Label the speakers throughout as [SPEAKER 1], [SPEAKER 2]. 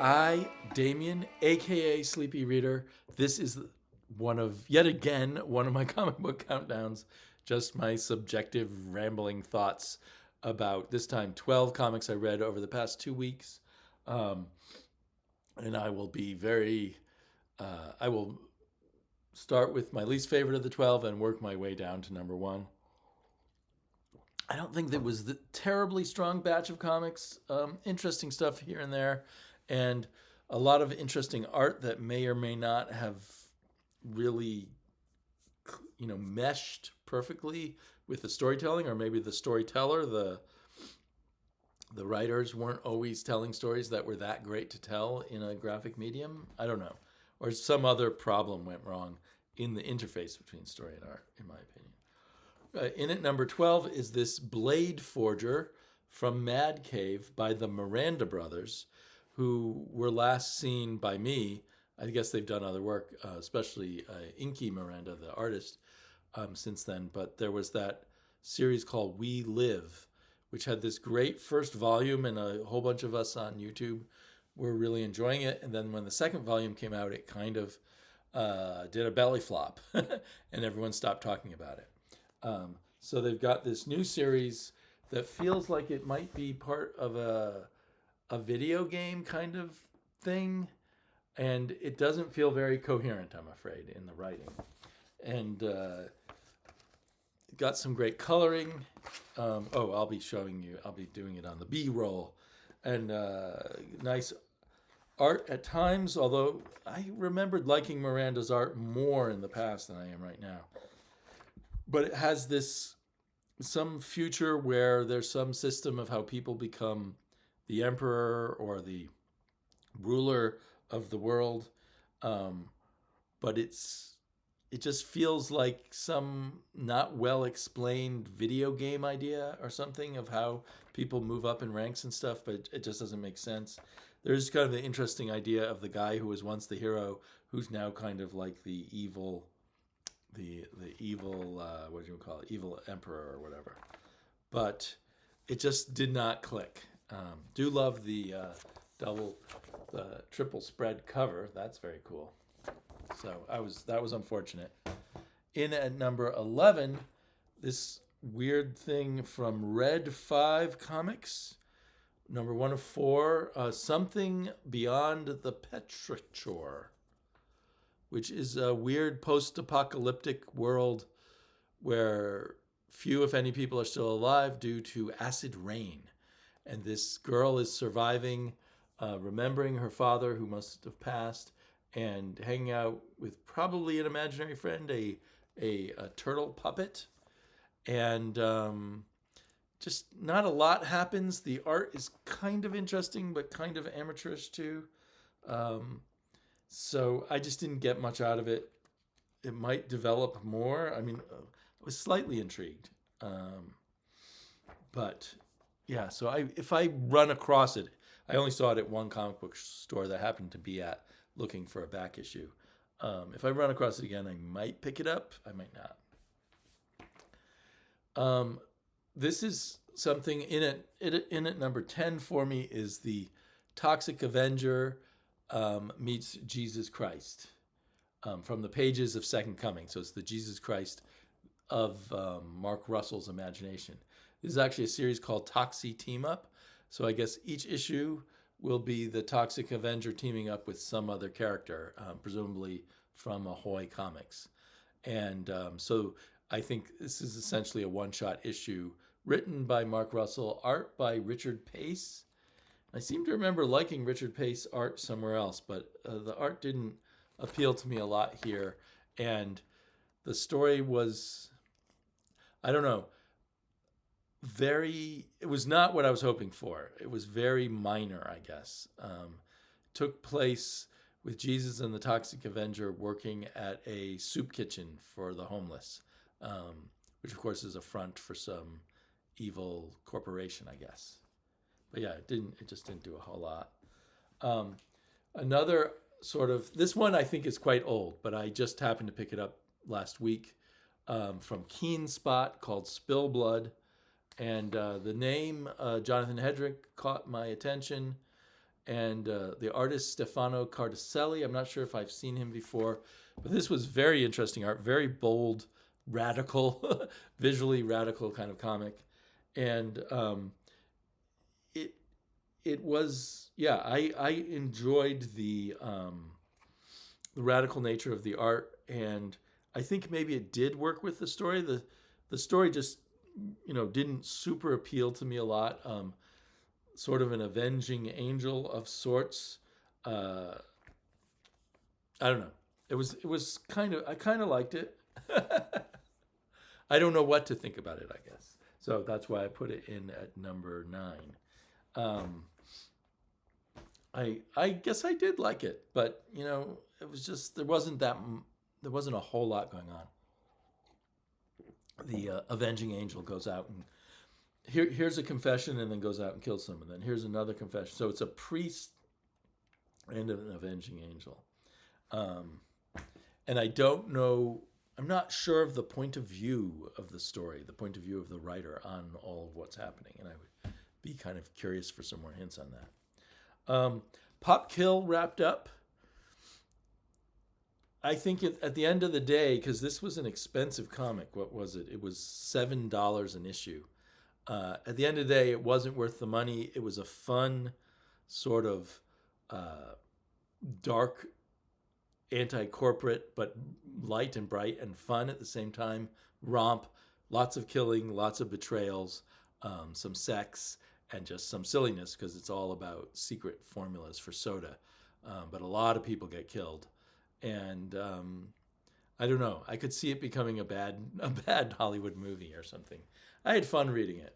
[SPEAKER 1] I, Damien, aka Sleepy Reader, this is yet again, one of my comic book countdowns, just my subjective rambling thoughts about this time 12 comics I read over the past 2 weeks. Um, and I will start with my least favorite of the 12 and work my way down to number one. I don't think there was the terribly strong batch of comics. Interesting stuff here and there, and a lot of interesting art that may or may not have really, meshed perfectly with the storytelling, or maybe the storyteller, the writers weren't always telling stories that were that great to tell in a graphic medium. I don't know, or some other problem went wrong in the interface between story and art, in my opinion. In at number 12 is this Blade Forger from Mad Cave by the Miranda brothers, who were last seen by me. I guess they've done other work, especially Inky Miranda, the artist, since then. But there was that series called We Live, which had this great first volume, and a whole bunch of us on YouTube were really enjoying it. And then when the second volume came out, it kind of did a belly flop, and everyone stopped talking about it. So they've got this new series that feels like it might be part of a video game kind of thing, and it doesn't feel very coherent, I'm afraid, in the writing. And got some great coloring. I'll be doing it on the B-roll, and nice art at times, although I remembered liking Miranda's art more in the past than I am right now. But it has some future where there's some system of how people become the emperor or the ruler of the world. But it just feels like some not well explained video game idea or something of how people move up in ranks and stuff, but it just doesn't make sense. There's kind of the interesting idea of the guy who was once the hero, who's now kind of like the evil what do you call it, evil emperor or whatever. But it just did not click. Do love the triple spread cover. That's very cool. So that was unfortunate. In at number 11, this weird thing from Red 5 Comics, number 1 of 4, Something Beyond the Petrichor, which is a weird post-apocalyptic world where few, if any, people are still alive due to acid rain. And this girl is surviving, remembering her father who must have passed, and hanging out with probably an imaginary friend, a turtle puppet. And just not a lot happens. The art is kind of interesting, but kind of amateurish too. So I just didn't get much out of it. It might develop more. I mean, I was slightly intrigued. But yeah, so if I run across it, I only saw it at one comic book store that I happened to be at looking for a back issue. If I run across it again, I might pick it up. I might not. This is something in it. Number 10 for me is the Toxic Avenger meets Jesus Christ from the pages of Second Coming. So it's the Jesus Christ of Mark Russell's imagination. This is actually a series called Toxie Team Up. So I guess each issue will be the Toxic Avenger teaming up with some other character, presumably from Ahoy Comics. And so I think this is essentially a one-shot issue written by Mark Russell, art by Richard Pace. I seem to remember liking Richard Pace art somewhere else, but the art didn't appeal to me a lot here. And the story was, I don't know, it was not what I was hoping for. It was very minor, I guess. Took place with Jesus and the Toxic Avenger working at a soup kitchen for the homeless, which of course is a front for some evil corporation, I guess. But yeah, it just didn't do a whole lot. Another sort of, this one I think is quite old, but I just happened to pick it up last week, from Keen Spot, called Spill Blood. And the name Jonathan Hedrick caught my attention. and the artist Stefano Cardicelli. I'm not sure if I've seen him before, but this was very interesting art, very bold, radical, visually radical kind of comic, and it it was, yeah, I enjoyed the radical nature of the art, and I think maybe it did work with the story. The story just, didn't super appeal to me a lot. Sort of an avenging angel of sorts. Uh, I don't know. It was kind of, I kind of liked it. I don't know what to think about it, I guess. So that's why I put it in at number 9. Um, I guess I did like it, but it was just there wasn't a whole lot going on. The avenging angel goes out and here's a confession, and then goes out and kills someone. Then here's another confession. So it's a priest and an avenging angel. Um, and I don't know. I'm not sure of the point of view of the story, the point of view of the writer on all of what's happening, and I would be kind of curious for some more hints on that. Pop Kill wrapped up. I think at the end of the day, because this was an expensive comic, what was it? It was $7 an issue. At the end of the day, it wasn't worth the money. It was a fun, sort of dark, anti-corporate, but light and bright and fun at the same time. Romp, lots of killing, lots of betrayals, some sex, and just some silliness, because it's all about secret formulas for soda. But a lot of people get killed, and I don't know. I could see it becoming a bad Hollywood movie or something. I had fun reading it,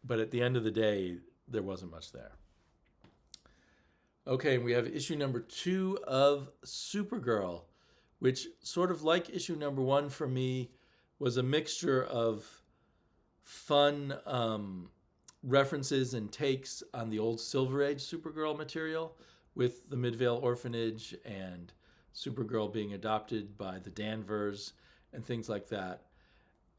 [SPEAKER 1] but at the end of the day, there wasn't much there. Okay, we have issue number 2 of Supergirl, which, sort of like issue number 1 for me, was a mixture of fun references and takes on the old Silver Age Supergirl material, with the Midvale Orphanage and Supergirl being adopted by the Danvers and things like that.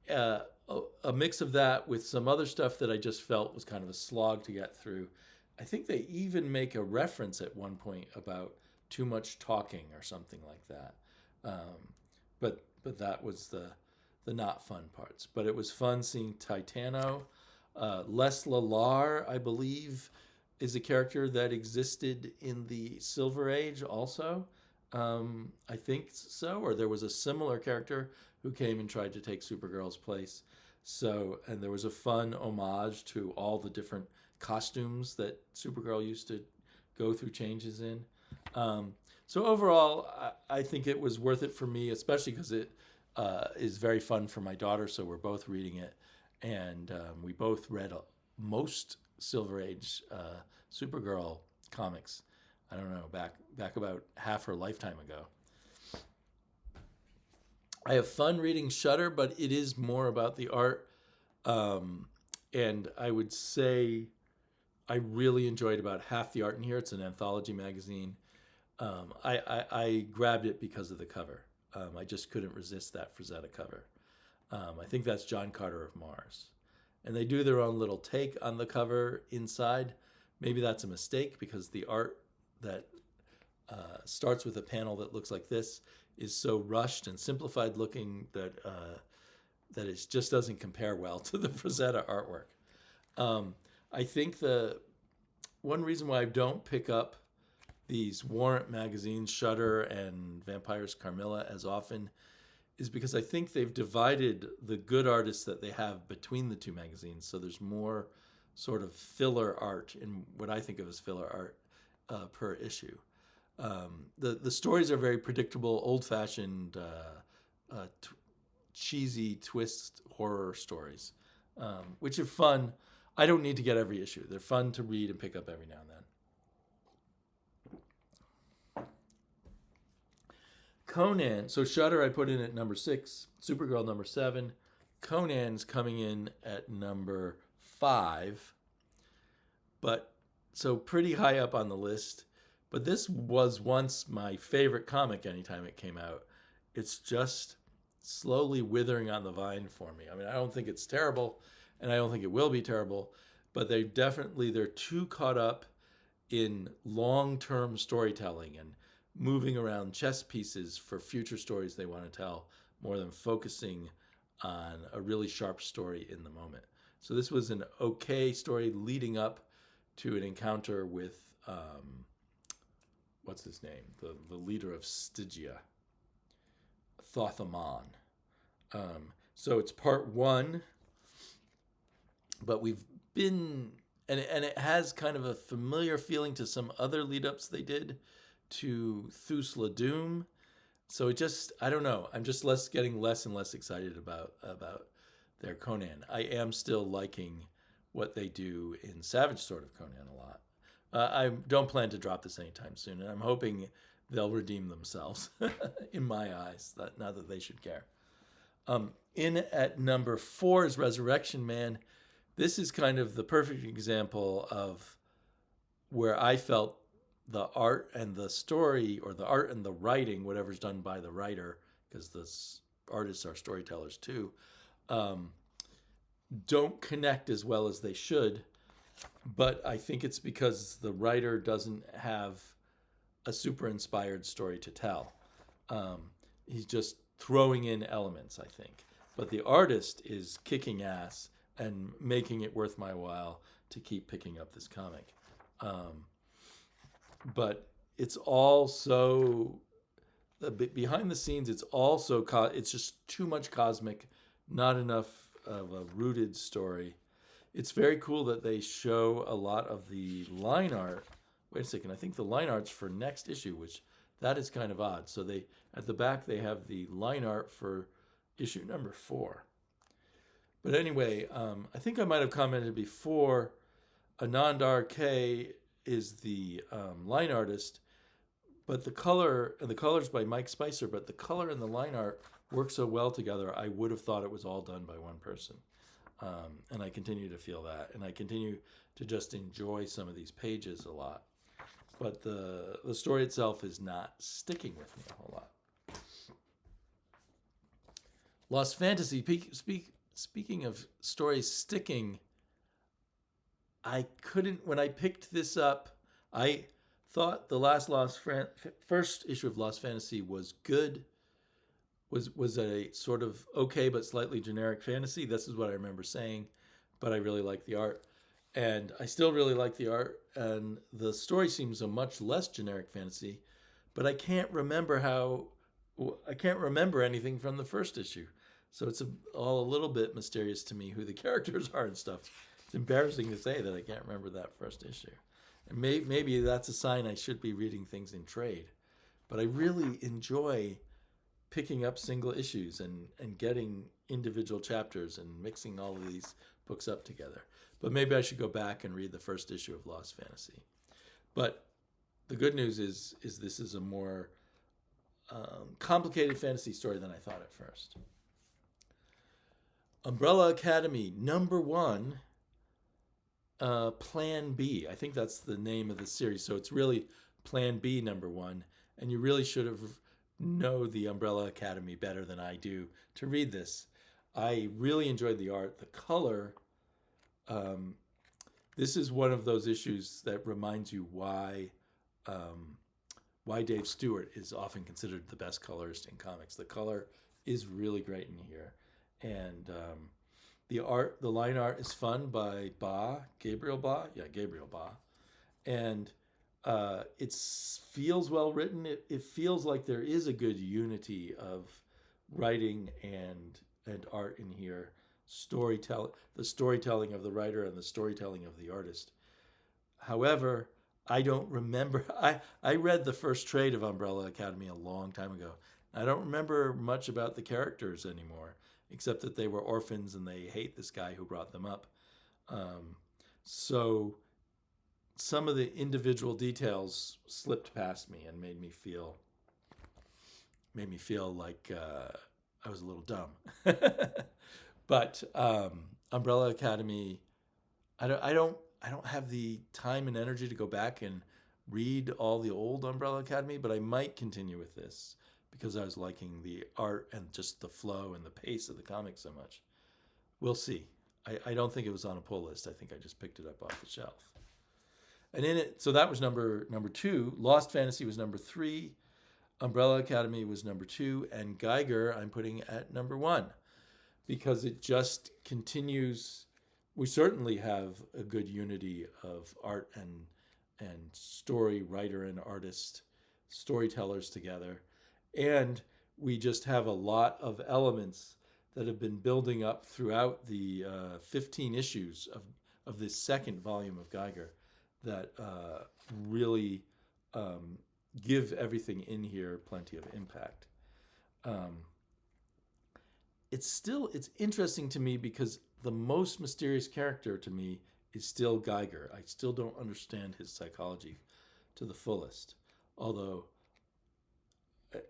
[SPEAKER 1] A mix of that with some other stuff that I just felt was kind of a slog to get through. I think they even make a reference at one point about too much talking or something like that. But that was the not fun parts. But it was fun seeing Titano. Les Lallar, I believe, is a character that existed in the Silver Age also. I think so, or there was a similar character who came and tried to take Supergirl's place. So, and there was a fun homage to all the different costumes that Supergirl used to go through changes in. So overall, I think it was worth it for me, especially because it is very fun for my daughter. So we're both reading it, and we both read most Silver Age Supergirl comics. I don't know, back about half her lifetime ago. I have fun reading Shudder, but it is more about the art. And I would say I really enjoyed about half the art in here. It's an anthology magazine. I grabbed it because of the cover. I just couldn't resist that Frazetta cover. I think that's John Carter of Mars. And they do their own little take on the cover inside. Maybe that's a mistake, because the art that starts with a panel that looks like this is so rushed and simplified looking that it just doesn't compare well to the Frazetta artwork. I think the one reason why I don't pick up these Warrant magazines, Shudder and Vampires Carmilla, as often is because I think they've divided the good artists that they have between the two magazines. So there's more sort of filler art, in what I think of as filler art, per issue. The stories are very predictable, old-fashioned, cheesy twist horror stories, which are fun. I don't need to get every issue. They're fun to read and pick up every now and then. Conan, so Shudder I put in at number 6, Supergirl number 7, Conan's coming in at number 5, but so pretty high up on the list. But this was once my favorite comic anytime it came out. It's just slowly withering on the vine for me. I mean, I don't think it's terrible, and I don't think it will be terrible, but they're too caught up in long-term storytelling and moving around chess pieces for future stories they want to tell, more than focusing on a really sharp story in the moment. So this was an okay story leading up to an encounter with what's his name, the leader of Stygia, Thoth-Amon. So it's part one, but we've been, and it has kind of a familiar feeling to some other lead-ups they did to Thus-la-Doom. So it just, I don't know. I'm just getting less and less excited about their Conan. I am still liking what they do in Savage Sword of Conan a lot. I don't plan to drop this anytime soon, and I'm hoping they'll redeem themselves in my eyes. Not that they should care. In at number 4 is Resurrection Man. This is kind of the perfect example of where I felt the art and the story, or the art and the writing, whatever's done by the writer, because the artists are storytellers too, don't connect as well as they should. But I think it's because the writer doesn't have a super inspired story to tell. He's just throwing in elements, I think. But the artist is kicking ass and making it worth my while to keep picking up this comic. But it's all so, behind the scenes, it's also, it's just too much cosmic, not enough of a rooted story. It's very cool that they show a lot of the line art. Wait a second, I think the line art's for next issue, which that is kind of odd. So they, at the back, they have the line art for issue number 4. But anyway, I think I might have commented before, Anand R.K. is the line artist, but the color's by Mike Spicer, but the color and the line art work so well together, I would have thought it was all done by one person. And I continue to feel that, and I continue to just enjoy some of these pages a lot. But the story itself is not sticking with me a whole lot. Lost Fantasy, speaking of stories sticking, I couldn't, when I picked this up, I thought the first issue of Lost Fantasy was good, was a sort of okay but slightly generic fantasy. This is what I remember saying, but I really like the art. And I still really like the art, and the story seems a much less generic fantasy, but I can't remember anything from the first issue. So it's all a little bit mysterious to me who the characters are and stuff. It's embarrassing to say that I can't remember that first issue. And maybe that's a sign I should be reading things in trade. But I really enjoy picking up single issues and getting individual chapters and mixing all of these books up together. But maybe I should go back and read the first issue of Lost Fantasy. But the good news is this is a more complicated fantasy story than I thought at first. Umbrella Academy, number 1, Plan B. I think that's the name of the series. So it's really Plan B number 1. And you really should have know the Umbrella Academy better than I do to read this. I really enjoyed the art, the color. This is one of those issues that reminds you why Dave Stewart is often considered the best colorist in comics. The color is really great in here. And the line art is fun by Gabriel Ba. And it feels well written. It feels like there is a good unity of writing and art in here. The storytelling of the writer and the storytelling of the artist. However, I don't remember. I read the first trade of Umbrella Academy a long time ago. I don't remember much about the characters anymore, except that they were orphans and they hate this guy who brought them up. So some of the individual details slipped past me and made me feel like I was a little dumb. But Umbrella Academy, I don't have the time and energy to go back and read all the old Umbrella Academy, but I might continue with this because I was liking the art and just the flow and the pace of the comic so much. We'll see. I don't think it was on a pull list. I think I just picked it up off the shelf. And in it, so that was number 2. Lost Fantasy was number 3. Umbrella Academy was number 2, and Geiger I'm putting at number 1 because it just continues. We certainly have a good unity of art and story writer and artist, storytellers together, and we just have a lot of elements that have been building up throughout the 15 issues of this second volume of Geiger that really give everything in here plenty of impact. It's interesting to me because the most mysterious character to me is still Geiger. I still don't understand his psychology to the fullest. Although,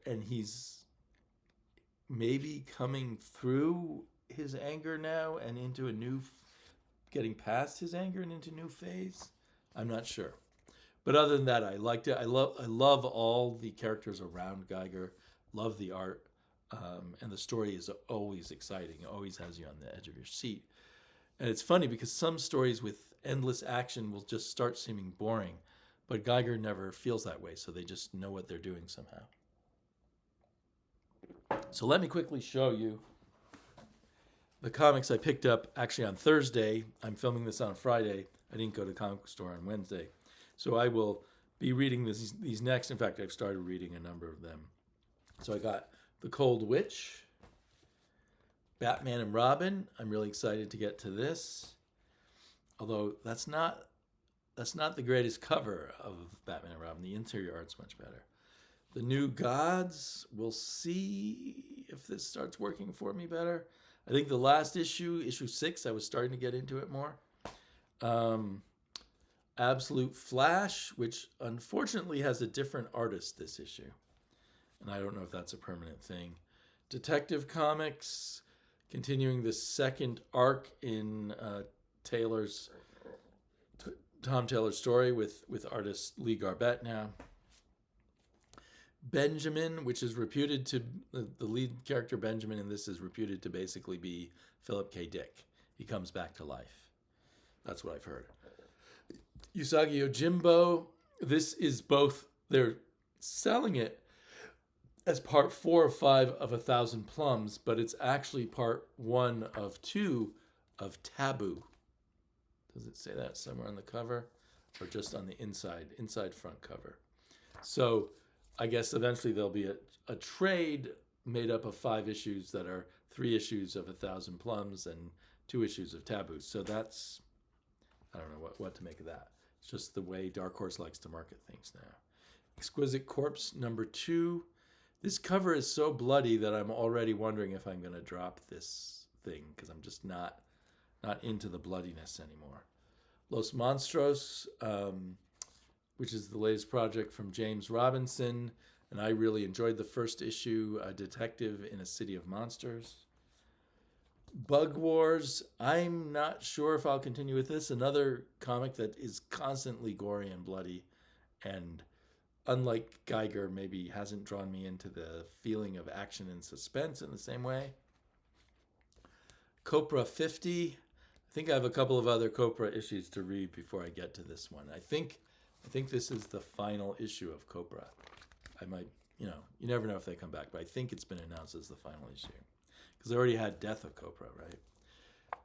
[SPEAKER 1] and he's maybe coming through his anger now and into getting past his anger and into a new phase. I'm not sure. But other than that, I liked it. I love all the characters around Geiger. Love the art. And the story is always exciting. It always has you on the edge of your seat. And it's funny because some stories with endless action will just start seeming boring. But Geiger never feels that way, so they just know what they're doing somehow. So let me quickly show you the comics I picked up actually on Thursday. I'm filming this on Friday. I didn't go to the comic book store on Wednesday. So I will be reading these next. In fact, I've started reading a number of them. So I got The Cold Witch, Batman and Robin. I'm really excited to get to this. Although that's not the greatest cover of Batman and Robin. The interior art's much better. The New Gods. We'll see if this starts working for me better. I think the last issue 6, I was starting to get into it more. Absolute Flash, which unfortunately has a different artist this issue. And I don't know if that's a permanent thing. Detective Comics, continuing the second arc in Tom Taylor's story with artist Lee Garbett now. Benjamin, which is reputed to, the lead character Benjamin in this is reputed to basically be Philip K. Dick. He comes back to life. That's what I've heard. Usagi Yojimbo, this is both, they're selling it as part 4 of 5 of 1,000 Plums, but it's actually part 1 of 2 of Taboo. Does it say that somewhere on the cover? Or just on the inside front cover? So I guess eventually there'll be a trade made up of 5 issues that are 3 issues of 1,000 Plums and 2 issues of Taboo. So that's, I don't know what to make of that. It's just the way Dark Horse likes to market things now. Exquisite Corpse number 2. This cover is so bloody that I'm already wondering if I'm going to drop this thing because I'm just not into the bloodiness anymore. Los Monstros, which is the latest project from James Robinson, and I really enjoyed the first issue, A Detective in a City of Monsters. Bug Wars, I'm not sure if I'll continue with this. Another comic that is constantly gory and bloody, and unlike Geiger, maybe hasn't drawn me into the feeling of action and suspense in the same way. Copra 50. I think I have a couple of other Copra issues to read before I get to this one. I think this is the final issue of Copra. I might, you never know if they come back, but I think it's been announced as the final issue. Because I already had Death of Copra, right?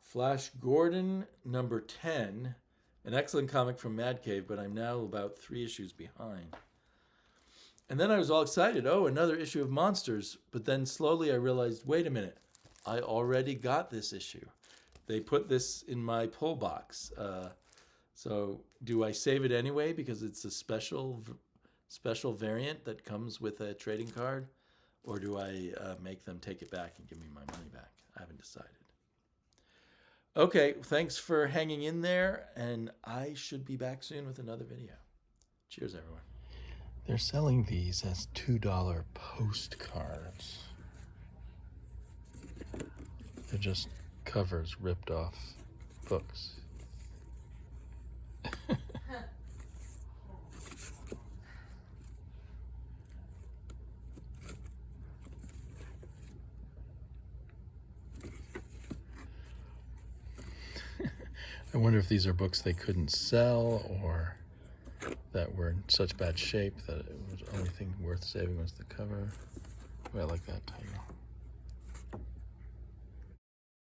[SPEAKER 1] Flash Gordon, number 10. An excellent comic from Mad Cave, but I'm now about 3 issues behind. And then I was all excited. Oh, another issue of Monsters. But then slowly I realized, wait a minute. I already got this issue. They put this in my pull box. So do I save it anyway because it's a special variant that comes with a trading card? Or do I make them take it back and give me my money back? I haven't decided. Okay, thanks for hanging in there. And I should be back soon with another video. Cheers, everyone. They're selling these as $2 postcards. They're just covers ripped off books. I wonder if these are books they couldn't sell or that were in such bad shape that it was the only thing worth saving was the cover. I like that title.